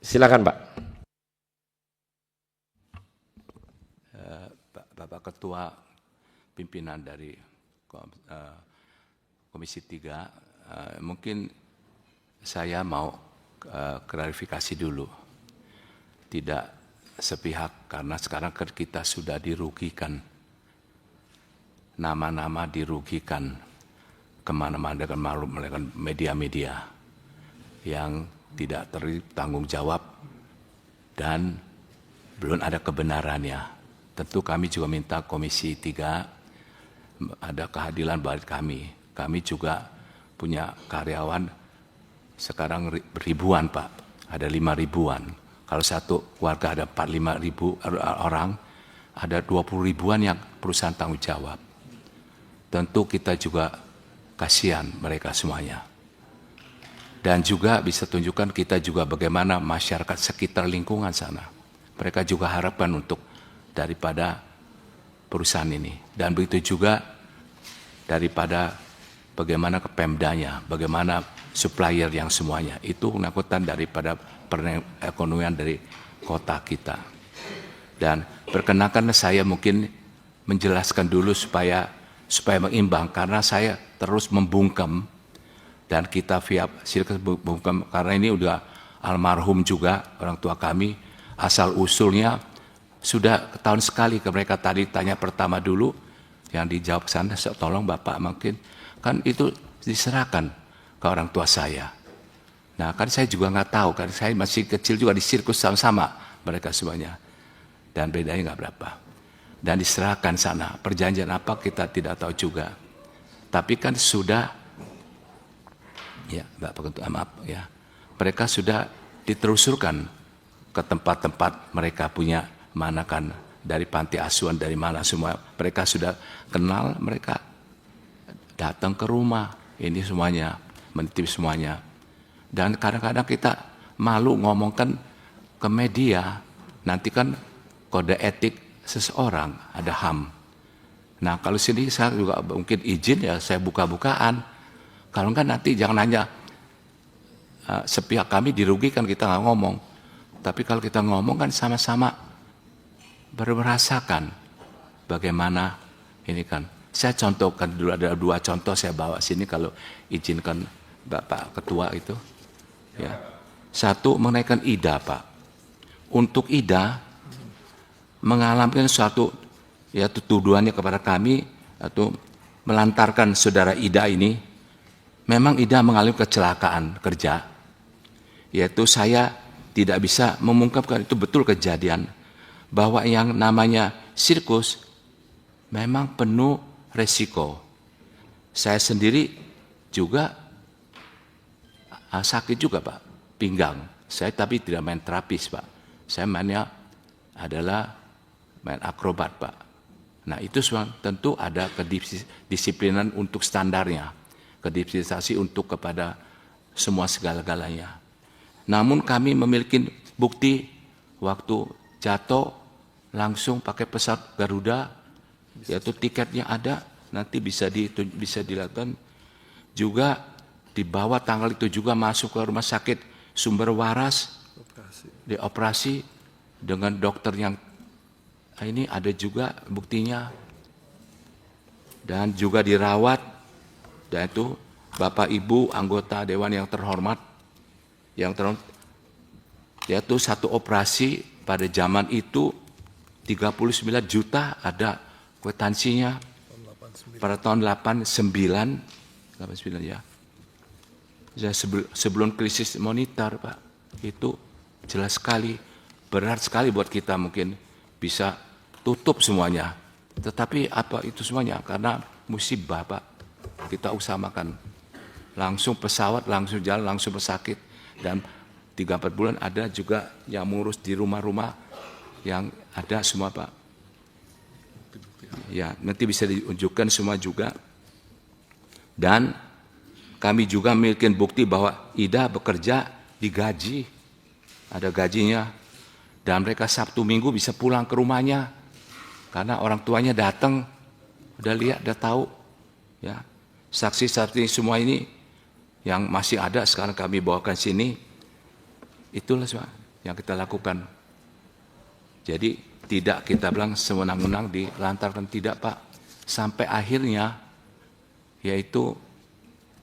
Silakan Pak. Bapak Ketua Pimpinan dari Komisi 3, mungkin saya mau klarifikasi dulu. Tidak sepihak, karena sekarang kita sudah dirugikan. Nama-nama dirugikan kemana-mana dengan malu melakukan media-media yang tidak bertanggung jawab dan belum ada kebenarannya. Tentu kami juga minta Komisi 3 ada keadilan bagi kami. Kami juga punya karyawan sekarang ribuan Pak, ada 5 ribuan. Kalau satu keluarga ada 45 ribu orang, ada 20 ribuan yang perusahaan tanggung jawab. Tentu kita juga kasihan mereka semuanya. Dan juga bisa tunjukkan kita juga bagaimana masyarakat sekitar lingkungan sana. Mereka juga harapkan untuk daripada perusahaan ini. Dan begitu juga daripada bagaimana ke Pemdanya, bagaimana supplier yang semuanya. Itu menakutan daripada perekonomian dari kota kita. Dan perkenankan saya mungkin menjelaskan dulu supaya mengimbang, karena saya terus membungkam dan kita via sirkus membungkam, karena ini udah almarhum juga orang tua kami, asal usulnya sudah tahun sekali ke mereka. Tadi tanya pertama dulu yang dijawab sana, tolong Bapak mungkin kan itu diserahkan ke orang tua saya. Nah kan saya juga nggak tahu, kan saya masih kecil juga di sirkus sama-sama mereka semuanya, dan bedanya nggak berapa. Dan diserahkan sana, perjanjian apa kita tidak tahu juga. Tapi kan sudah, ya Bapak Ketua, maaf ya, mereka sudah ditelusurkan ke tempat-tempat mereka punya, mana kan dari panti asuhan, dari mana semua mereka sudah kenal, mereka datang ke rumah ini semuanya, menitip semuanya. Dan kadang-kadang kita malu ngomongkan ke media, nanti kan kode etik seseorang ada HAM. Nah kalau sini saya juga mungkin izin ya, saya buka-bukaan. Kalau enggak nanti jangan hanya sepihak kami dirugikan, kita nggak ngomong. Tapi kalau kita ngomong kan sama-sama merasakan bagaimana ini kan. Saya contohkan dulu, ada 2 contoh saya bawa sini kalau izinkan Bapak Ketua itu. Ya. Satu menaikkan IDA Pak. Untuk IDA mengalami suatu yaitu tuduhannya kepada kami atau melantarkan saudara Ida ini, memang Ida mengalami kecelakaan kerja, yaitu saya tidak bisa mengungkapkan itu betul kejadian, bahwa yang namanya sirkus memang penuh resiko. Saya sendiri juga sakit juga Pak, pinggang. Saya tapi tidak main terapis Pak, saya mainnya adalah main akrobat Pak. Nah itu semua tentu ada kedisiplinan untuk standarnya, kedisiplinan untuk kepada semua segala-galanya. Namun kami memiliki bukti waktu jatuh langsung pakai pesawat Garuda, yaitu tiketnya ada, nanti bisa dilakukan. Juga dibawa tanggal itu juga masuk ke rumah sakit Sumber Waras, dioperasi dengan dokter yang ini ada juga buktinya, dan juga dirawat. Dan itu Bapak Ibu anggota Dewan yang terhormat, yaitu satu operasi pada zaman itu 39 juta ada kwitansinya pada tahun 89 ya. Sebelum krisis moneter Pak, itu jelas sekali, berat sekali buat kita mungkin bisa tutup semuanya. Tetapi apa itu semuanya? Karena musibah Pak, kita usahakan. Langsung pesawat, langsung jalan, langsung pesakit. Dan 3-4 bulan ada juga yang mengurus di rumah-rumah yang ada semua Pak. Ya, nanti bisa diunjukkan semua juga. Dan kami juga memiliki bukti bahwa Ida bekerja digaji, ada gajinya. Dan mereka Sabtu Minggu bisa pulang ke rumahnya karena orang tuanya datang, udah lihat, udah tahu. Ya, saksi-saksi semua ini yang masih ada sekarang kami bawakan sini, itulah semua. yang kita lakukan. Jadi tidak kita bilang sewenang-wenang dilantarkan, tidak Pak. Sampai akhirnya yaitu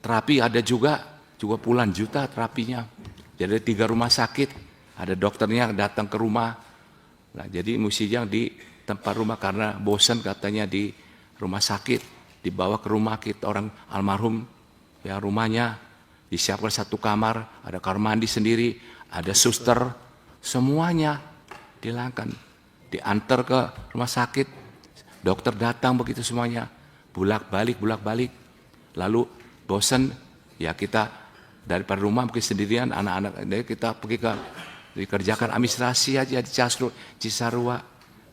terapi ada juga puluhan juta terapinya. Jadi 3 rumah sakit, ada dokternya datang ke rumah. Nah, jadi mestinya di tempat rumah karena bosan katanya di rumah sakit, dibawa ke rumah kita orang almarhum ya rumahnya disiapkan 1 kamar, ada kamar mandi sendiri, ada suster, semuanya dilangkan, diantar ke rumah sakit, dokter datang begitu semuanya, bolak-balik, lalu bosan ya kita daripada rumah mungkin sendirian anak-anak, jadi kita pergi ke dikerjakan administrasi aja di Cisarua,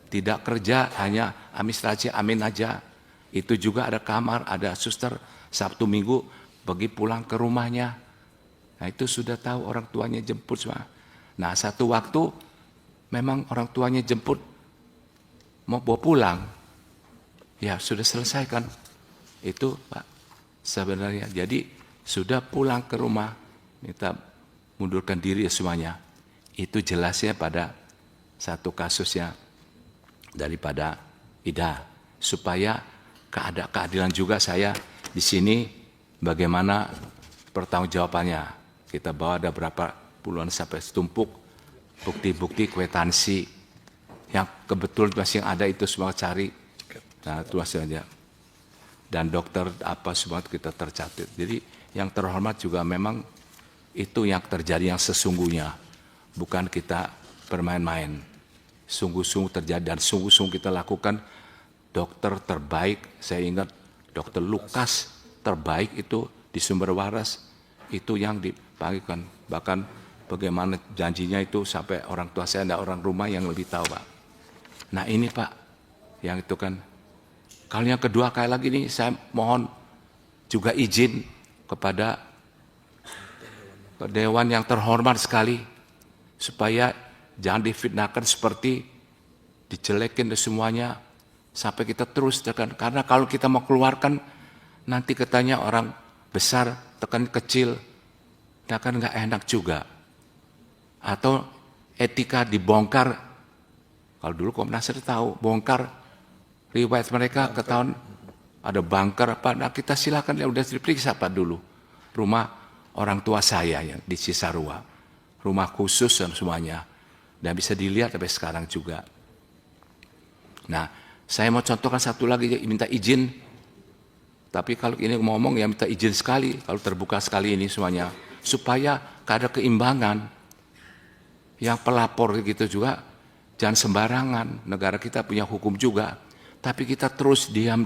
tidak kerja hanya administrasi amin aja. Itu juga ada kamar, ada suster, Sabtu Minggu pergi pulang ke rumahnya. Nah itu sudah tahu orang tuanya jemput semua. Nah satu waktu memang orang tuanya jemput mau bawa pulang, ya sudah selesaikan itu Pak sebenarnya. Jadi sudah pulang ke rumah minta mundurkan diri semuanya. Itu jelasnya pada satu kasusnya daripada Ida, supaya keadilan juga saya di sini bagaimana pertanggungjawabannya. Kita bawa ada berapa puluhan sampai setumpuk bukti-bukti kwitansi yang kebetulan masih ada itu semua cari. Nah itu saja. Dan dokter apa semua kita tercatat. Jadi yang terhormat juga memang itu yang terjadi yang sesungguhnya. Bukan kita bermain-main, sungguh-sungguh terjadi dan sungguh-sungguh kita lakukan. Dokter terbaik, saya ingat dokter Lukas terbaik itu di Sumber Waras, itu yang dipanggilkan. Bahkan bagaimana janjinya itu sampai orang tua saya, ada orang rumah yang lebih tahu Pak. Nah ini Pak, yang itu kan. Kalau yang kedua kali lagi ini saya mohon juga izin kepada Dewan yang terhormat sekali, supaya jangan difitnahkan seperti dijelekin dan semuanya sampai kita terus tekan. Karena kalau kita mau keluarkan nanti katanya orang besar tekan kecil, nah kan nggak enak juga. Atau etika dibongkar. Kalau dulu Komnas tahu bongkar riwayat mereka ketahuan ada bunker apa. Nah kita silakan ya udah diperiksa Pak dulu rumah orang tua saya ya di Cisarua. Rumah khusus dan semuanya. Dan bisa dilihat sampai sekarang juga. Nah, saya mau contohkan satu lagi, minta izin. Tapi kalau ini ngomong ya minta izin sekali, kalau terbuka sekali ini semuanya. Supaya ada keimbangan. Yang pelapor gitu juga, jangan sembarangan. Negara kita punya hukum juga. Tapi kita terus diam.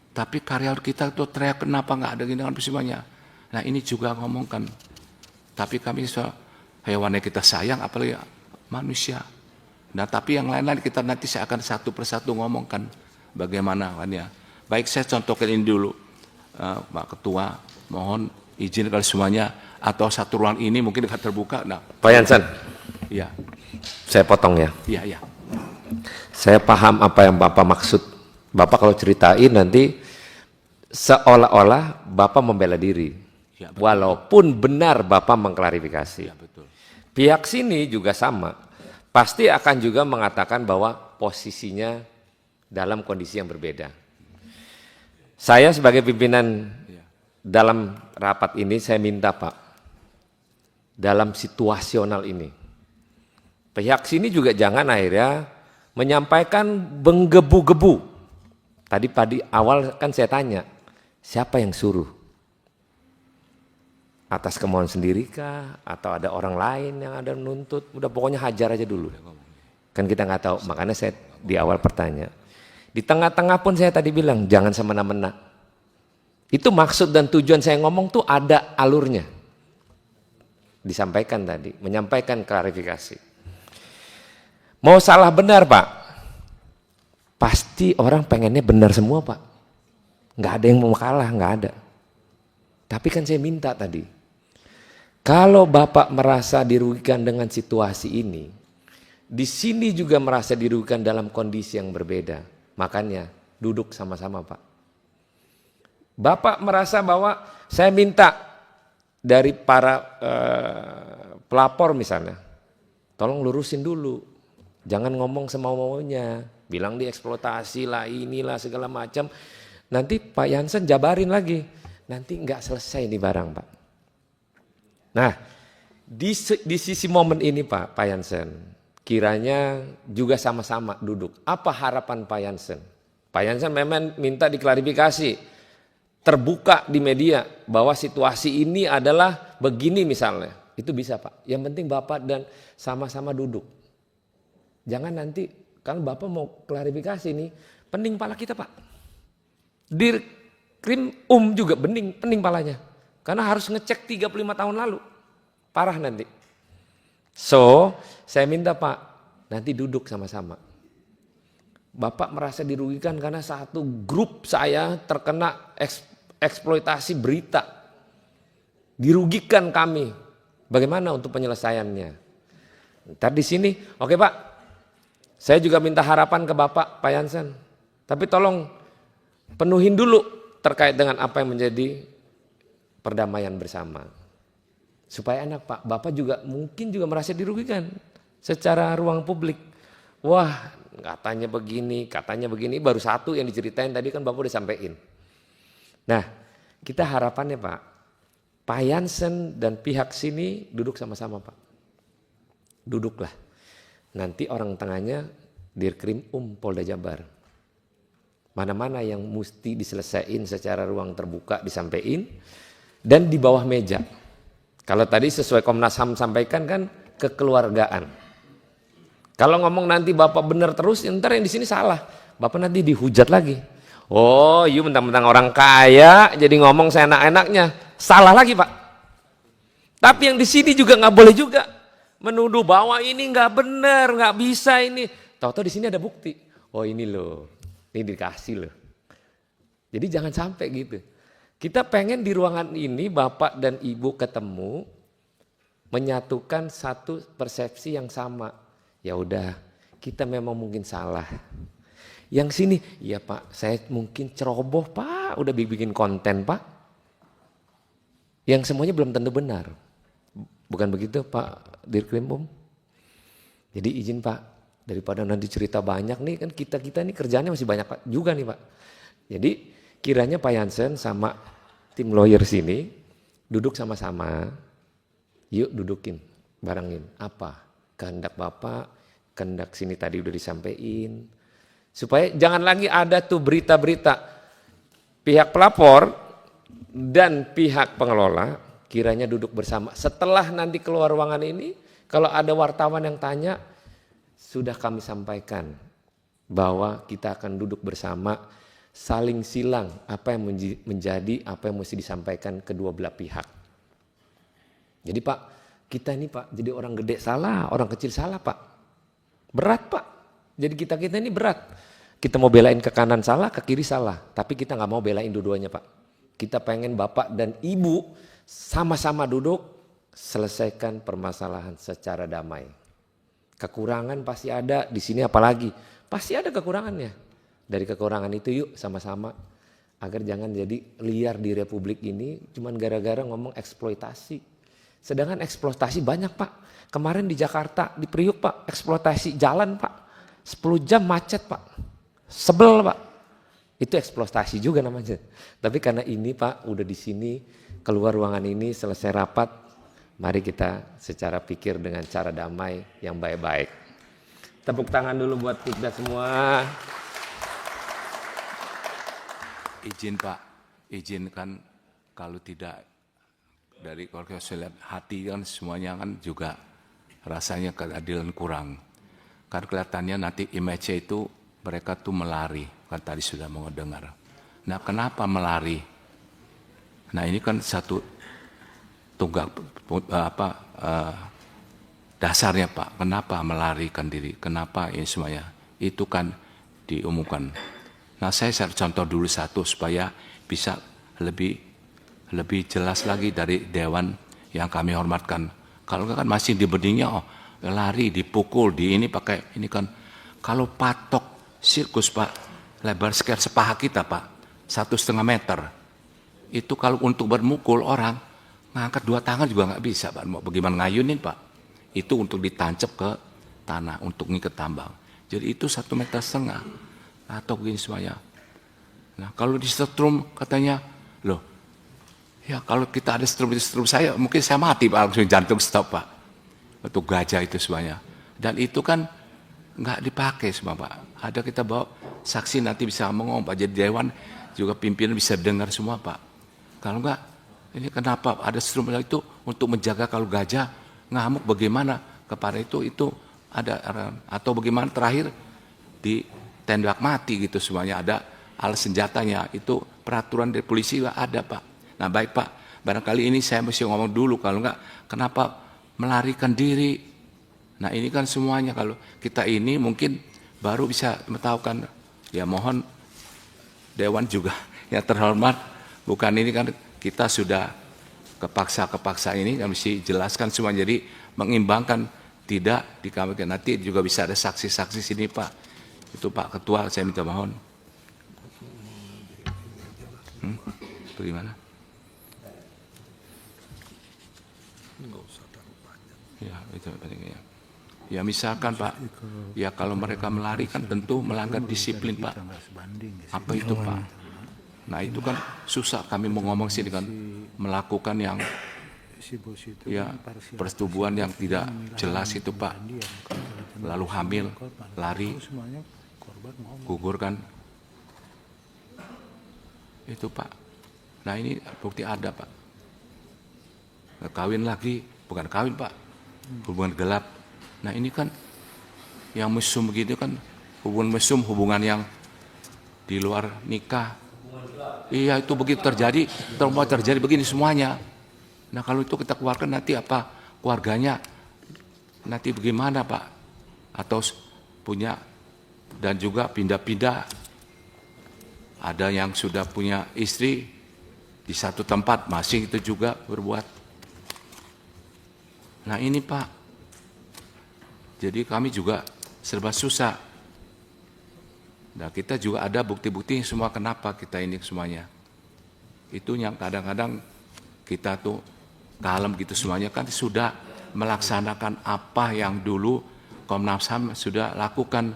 Tapi karyawan kita tuh teriak kenapa nggak ada gini semuanya. Nah ini juga ngomongkan. Tapi kami hewan yang kita sayang, apalagi manusia. Nah tapi yang lain-lain kita nanti saya akan satu persatu ngomongkan bagaimana kan ya. Baik saya contohkan ini dulu, Pak Ketua, mohon izin kalau semuanya atau satu ruang ini mungkin akan terbuka. Nah, Pak Jansen, ya, saya potong ya. Iya. Saya paham apa yang Bapak maksud. Bapak kalau ceritain nanti seolah-olah Bapak membela diri. Ya, walaupun benar Bapak mengklarifikasi. Ya, betul. Pihak sini juga sama. Pasti akan juga mengatakan bahwa posisinya dalam kondisi yang berbeda. Saya sebagai pimpinan dalam rapat ini saya minta Pak, dalam situasional ini, pihak sini juga jangan akhirnya menyampaikan menggebu-gebu. Tadi awal kan saya tanya, siapa yang suruh? Atas kemauan sendiri kah? Atau ada orang lain yang ada menuntut? Udah pokoknya hajar aja dulu. Kan kita nggak tahu, makanya saya di awal bertanya. Di tengah-tengah pun saya tadi bilang, jangan semena-mena. Itu maksud dan tujuan saya ngomong tuh ada alurnya. Disampaikan tadi, menyampaikan klarifikasi. Mau salah benar Pak? Pasti orang pengennya benar semua Pak. Nggak ada yang mau kalah, nggak ada. Tapi kan saya minta tadi, kalau Bapak merasa dirugikan dengan situasi ini, di sini juga merasa dirugikan dalam kondisi yang berbeda. Makanya duduk sama-sama Pak. Bapak merasa bahwa saya minta dari para pelapor misalnya, tolong lurusin dulu. Jangan ngomong semau-maunya, bilang dieksploitasi lah, inilah segala macam. Nanti Pak Jansen jabarin lagi, nanti nggak selesai nih barang Pak. Nah, di sisi momen ini Pak Jansen, kiranya juga sama-sama duduk. Apa harapan Pak Jansen? Pak Jansen memang minta diklarifikasi, terbuka di media bahwa situasi ini adalah begini misalnya. Itu bisa Pak, yang penting Bapak dan sama-sama duduk. Jangan nanti, kalau Bapak mau klarifikasi nih, pening pala kita Pak. Dirkrim juga pening palanya. Karena harus ngecek 35 tahun lalu. Parah nanti. So, saya minta Pak, nanti duduk sama-sama. Bapak merasa dirugikan karena satu grup saya terkena eksploitasi berita. Dirugikan kami. Bagaimana untuk penyelesaiannya? Ntar di sini, oke Pak. Saya juga minta harapan ke Bapak, Pak Jansen. Tapi tolong penuhin dulu terkait dengan apa yang menjadi perdamaian bersama. Supaya enak Pak, Bapak juga mungkin juga merasa dirugikan secara ruang publik. Wah, katanya begini, baru satu yang diceritain tadi kan Bapak udah sampein. Nah, kita harapannya Pak Jansen dan pihak sini duduk sama-sama Pak. Duduklah. Nanti orang tengahnya Dirkrim Polda Jabar. Mana-mana yang mesti diselesaikan secara ruang terbuka disampaikan dan di bawah meja. Kalau tadi sesuai Komnas HAM sampaikan kan kekeluargaan. Kalau ngomong nanti Bapak benar terus, ntar yang di sini salah. Bapak nanti dihujat lagi. Oh, you mentang-mentang orang kaya jadi ngomong seenak-enaknya. Salah lagi Pak. Tapi yang di sini juga nggak boleh juga menuduh bahwa ini nggak benar, nggak bisa ini. Tahu-tahu di sini ada bukti. Oh ini loh, ini dikasih loh. Jadi jangan sampai gitu. Kita pengen di ruangan ini Bapak dan Ibu ketemu, menyatukan satu persepsi yang sama. Ya udah, kita memang mungkin salah. Yang sini, ya Pak, saya mungkin ceroboh Pak, udah bikin konten Pak. Yang semuanya belum tentu benar. Bukan begitu Pak Dirkrim Jadi izin Pak, daripada nanti cerita banyak nih, kan kita nih kerjaannya masih banyak Pak juga nih Pak. Jadi kiranya Pak Jansen sama tim lawyer sini duduk sama-sama, yuk dudukin, barengin apa kehendak Bapak, kehendak sini tadi udah disampaikan. Supaya jangan lagi ada tuh berita-berita pihak pelapor dan pihak pengelola kiranya duduk bersama. Setelah nanti keluar ruangan ini, kalau ada wartawan yang tanya, sudah kami sampaikan bahwa kita akan duduk bersama, saling silang apa yang menjadi, apa yang mesti disampaikan kedua belah pihak. Jadi Pak, kita ini Pak, jadi orang gede salah, orang kecil salah Pak. Berat Pak, jadi kita ini berat. Kita mau belain ke kanan salah, ke kiri salah, tapi kita nggak mau belain dua-duanya Pak. Kita pengen Bapak dan Ibu sama-sama duduk, selesaikan permasalahan secara damai. Kekurangan pasti ada, di sini apalagi, pasti ada kekurangannya. Dari kekurangan itu yuk sama-sama, agar jangan jadi liar di Republik ini, cuman gara-gara ngomong eksploitasi. Sedangkan eksploitasi banyak Pak. Kemarin di Jakarta, di Priuk Pak, eksploitasi jalan Pak. 10 jam macet Pak. Sebel Pak. Itu eksploitasi juga namanya. Tapi karena ini Pak, udah di sini, keluar ruangan ini, selesai rapat, mari kita secara pikir dengan cara damai yang baik-baik. Tepuk tangan dulu buat kita semua. Izin Pak, izin kan kalau tidak dari keluarga saya lihat hati kan semuanya kan juga rasanya keadilan kurang. Kan kelihatannya nanti image itu mereka tuh melari, kan tadi sudah mau dengar. Nah kenapa melari? Nah ini kan satu tunggak dasarnya Pak, kenapa melarikan diri, kenapa ini semuanya, itu kan diumumkan. Nah saya contoh dulu satu supaya bisa lebih jelas lagi dari Dewan yang kami hormatkan. Kalau kan masih di beningnya, oh lari, dipukul, di ini pakai ini kan. Kalau patok sirkus Pak, lebar sekitar sepaha kita Pak, 1,5 meter. Itu kalau untuk bermukul orang, ngangkat 2 tangan juga nggak bisa Pak. Mau bagaimana ngayunin Pak? itu untuk ditancap ke tanah untuk ngikat tambang. Jadi itu 1,5 meter atau begini semuanya. Nah kalau di setrum katanya, loh ya kalau kita ada setrum saya, mungkin saya mati Pak, langsung jantung stop Pak. Untuk gajah itu semuanya. Dan itu kan nggak dipakai semua Pak. Ada kita bawa saksi nanti bisa ngomong Pak, jadi dewan juga pimpinan bisa dengar semua Pak. Kalau enggak, ini kenapa ada setrum itu untuk menjaga kalau gajah ngamuk bagaimana kepada itu ada atau bagaimana terakhir ditembak mati gitu semuanya, ada alat senjatanya, itu peraturan dari polisi ada Pak. Nah baik Pak, barangkali ini saya mesti ngomong dulu, kalau enggak kenapa melarikan diri. Nah ini kan semuanya kalau kita ini mungkin baru bisa mengetahukan, ya mohon Dewan juga yang terhormat, bukan ini kan kita sudah kepaksa ini kan mesti jelaskan semua, jadi mengimbangkan tidak dikawinkan. Nanti juga bisa ada saksi-saksi sini Pak. Itu Pak Ketua saya minta mohon. Bagaimana? Ya itu pentingnya. Ya misalkan Pak, ya kalau mereka melari kan tentu melanggar disiplin Pak. Apa itu Pak? Nah itu kan susah kami mau ngomong sini kan, melakukan yang ya persetubuhan yang tidak jelas itu Pak. Lalu hamil, lari, gugur kan. Itu Pak. Nah ini bukti ada Pak. Kawin lagi, bukan kawin Pak, hubungan gelap. Nah ini kan yang mesum begitu kan hubungan mesum, hubungan yang di luar nikah. Iya itu begitu terjadi, terjadi begini semuanya. Nah kalau itu kita keluarkan nanti apa keluarganya nanti bagaimana Pak? Atau punya dan juga pindah-pindah. Ada yang sudah punya istri di satu tempat masih itu juga berbuat. Nah ini Pak, jadi kami juga serba susah. Nah kita juga ada bukti-bukti semua kenapa kita ini semuanya. Itu yang kadang-kadang kita tuh kalem gitu semuanya kan sudah melaksanakan apa yang dulu Komnas HAM sudah lakukan,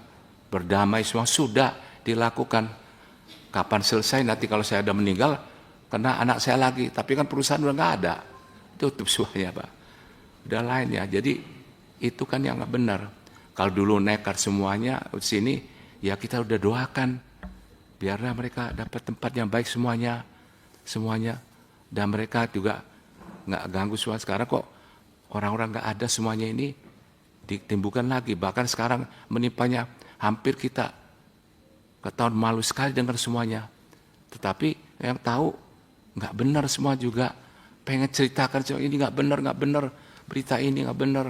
berdamai semua sudah dilakukan. Kapan selesai nanti kalau saya udah meninggal, kena anak saya lagi. Tapi kan perusahaan udah nggak ada, tutup semuanya Pak. Udah lain ya, jadi itu kan yang nggak benar. Kalau dulu nekat semuanya sini, ya kita udah doakan biarlah mereka dapat tempat yang baik semuanya, dan mereka juga nggak ganggu semua. Sekarang kok orang-orang nggak ada semuanya ini ditimbulkan lagi, bahkan sekarang menimpanya hampir kita ketahuan malu sekali dengar semuanya. Tetapi yang tahu nggak benar semua juga, pengen ceritakan semua ini nggak benar, berita ini nggak benar.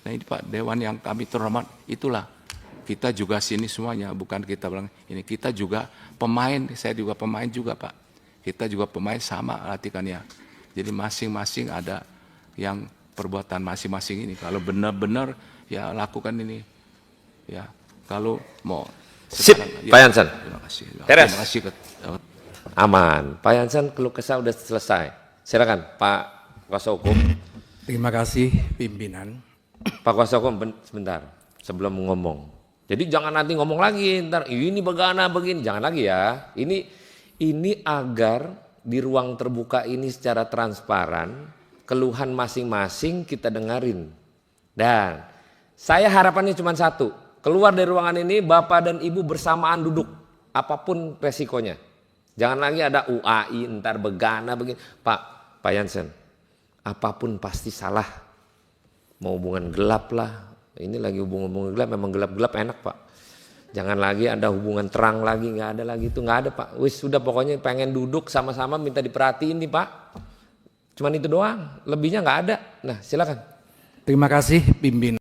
Nah ini Pak Dewan yang kami terhormat, itulah kita juga sini semuanya, bukan kita bilang ini, kita juga pemain, saya juga pemain juga Pak. Kita juga pemain sama latihannya. Jadi masing-masing ada yang perbuatan masing-masing ini. Kalau benar-benar ya lakukan ini. Ya kalau mau. Sip, ya, Pak Jansen. Terima kasih. Teres. Terima kasih. Aman. Pak Jansen keluh kesah udah selesai. Silakan Pak Kuasa Hukum. Terima kasih pimpinan. Pak Kuasa Hukum sebentar sebelum ngomong. Jadi jangan nanti ngomong lagi, ntar ini bagaimana begini, jangan lagi ya. Ini agar di ruang terbuka ini secara transparan, keluhan masing-masing kita dengerin. Dan saya harapannya cuma satu, keluar dari ruangan ini Bapak dan Ibu bersamaan duduk, apapun resikonya. Jangan lagi ada UAI, ntar begana begini. Pak Jansen, apapun pasti salah. Mau hubungan gelap lah. Ini lagi hubungan gelap, memang gelap-gelap enak Pak. Jangan lagi ada hubungan terang lagi, nggak ada lagi itu, nggak ada Pak. Wis sudah pokoknya pengen duduk sama-sama minta diperhatiin nih Pak. Cuman itu doang, lebihnya nggak ada. Nah silakan. Terima kasih pimpinan.